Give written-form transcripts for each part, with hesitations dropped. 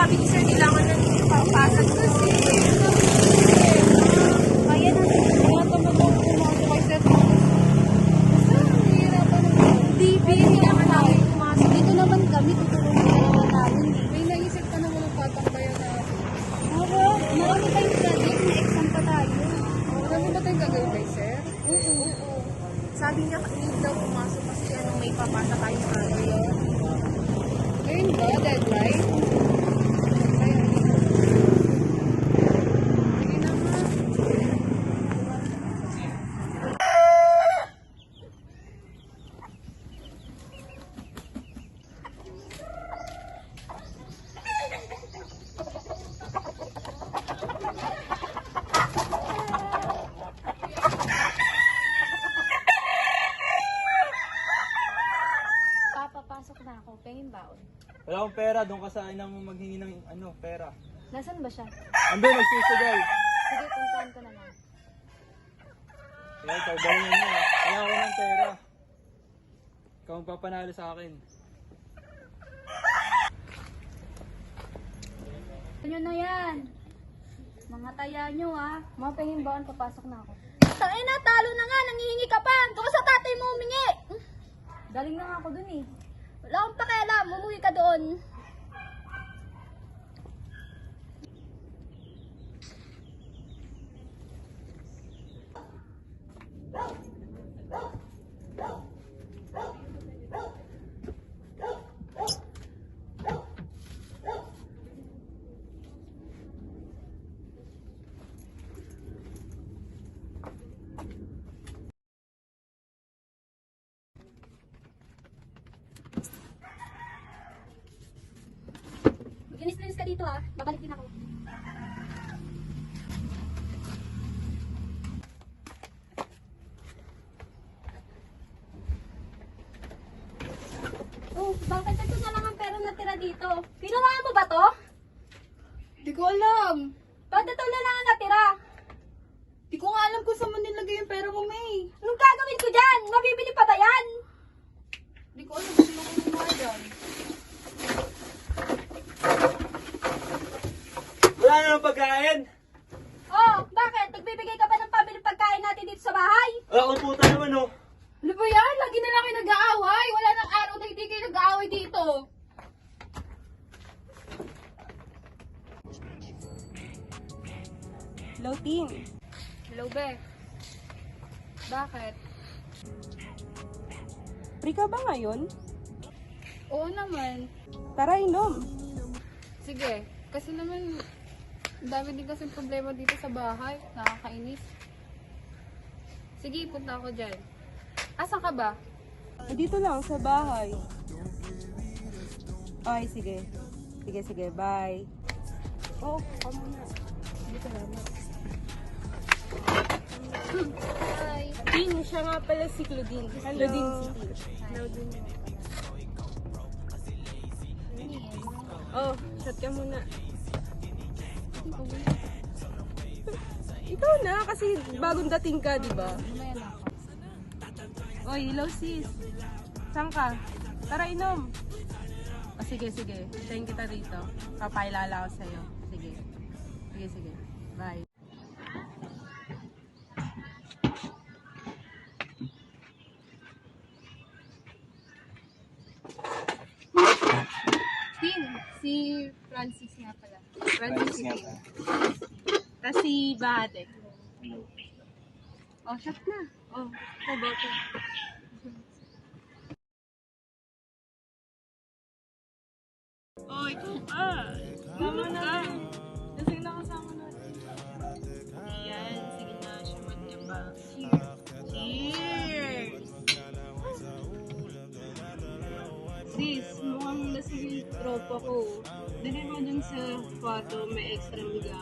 sabi ni sir, kailangan na papasok kasi. Kaya na, kaya pa mag-pumasok kay sir. Hindi, kailangan namin pumasok. Dito naman kami, tutulungan naman namin. May naisip ka naman ang tatangbayan natin. Oo, marami tayong project, may exam pa tayo. Marami ba tayong gagawin kay sir? Oo. Sabi niya, need daw pumasok kasi may papasa tayong project. Ngayon ba, deadline? Papapasok na ako, pengin baon. Wala akong pera, doon ka sa inang maghingi ng pera. Nasaan ba siya? Andun, nagsusugal. Sige, puntahan ko na lang. Kaya ikaw, balingan mo. Kaya ako ng pera. Ikaw ang papanalo sa akin. Ano na yan? Mga taya nyo Mga pengin baon, papasok na ako. Tangay na, talo na nga, nangihingi ka pa. Doon ka sa tatay mo humingi. Galing na nga ako dun Wala akong pakialam, umuwi ka doon. Ginis-linis ka dito babalik din ako. Oh, bakit ito na lang ang pera natira dito? Pinuhaan mo ba to? Di ko alam. Ba't ito na lang ang natira? Di ko nga alam kung saan mo nilagay yung pera mo, May. Anong gagawin ko dyan? Mabibili pa ba yan? Di ko alam kung sino ko kumuha dyan. Wala na ng pagkain! Oh, bakit? Nagbibigay ka pa ng pambili pagkain natin dito sa bahay? Wala akong puta naman Ano ba yan? Lagi na lang kayo nag-aaway. Wala nang araw na hindi kayo nag-aaway dito. Hello, team. Hello, Be. Bakit? Free ka ba ngayon? Oo naman. Tara, inom. Sige, kasi naman, ang dami din kasi problema dito sa bahay. Nakakainis. Sige, punta ako dyan. Asan ka ba? Dito lang, sa bahay. Ay, sige. Sige, bye. Oh, kamo na. Dito lang. Hi. Tin, siya nga pala si Claudine. Claudine City. Oh, shot ka muna. Ikaw na, kasi bagong dating ka, di ba? Mamaya na ako. Oy, hello sis. Saan ka? Tara, inom. Oh, sige. Tayin kita dito. Papailala ako sa'yo. Sige. Bye. Tin, si Francis nga pala. Francis nga pala. Tapos si Bahadek. Oh, shot na. Oh, boto. Oh, ikaw ka. Mama na. Kasi nakasama natin. Yan, sige na. Shumat ka pa. Cheers! Sis, mukhang lasing yung tropa ko. Dali mo dun sa kwarto, may extra miga.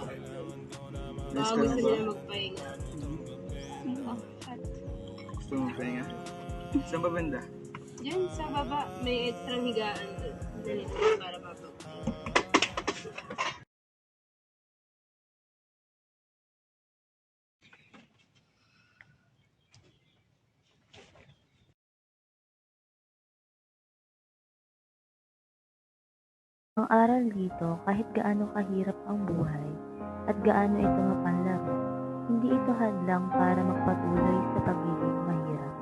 Baka gusto nila magpahinga. Oh, shot. Gusto mo pahinga? Saan ba banda? Diyan sa baba, may extra higaan doon. Dali para mapag. Ang aral dito, kahit gaano kahirap ang buhay at gaano ito mapanlaro, hindi ito hadlang para magpatuloy sa pagiging mahirap.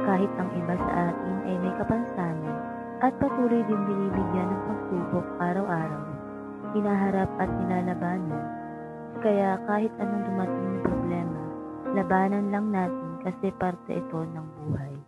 Kahit ang iba sa atin ay may kapansanan at patuloy din binibigyan ng pagsubok araw-araw, hinaharap at nilalabanan. Kaya kahit anong dumating na problema, labanan lang natin kasi parte ito ng buhay.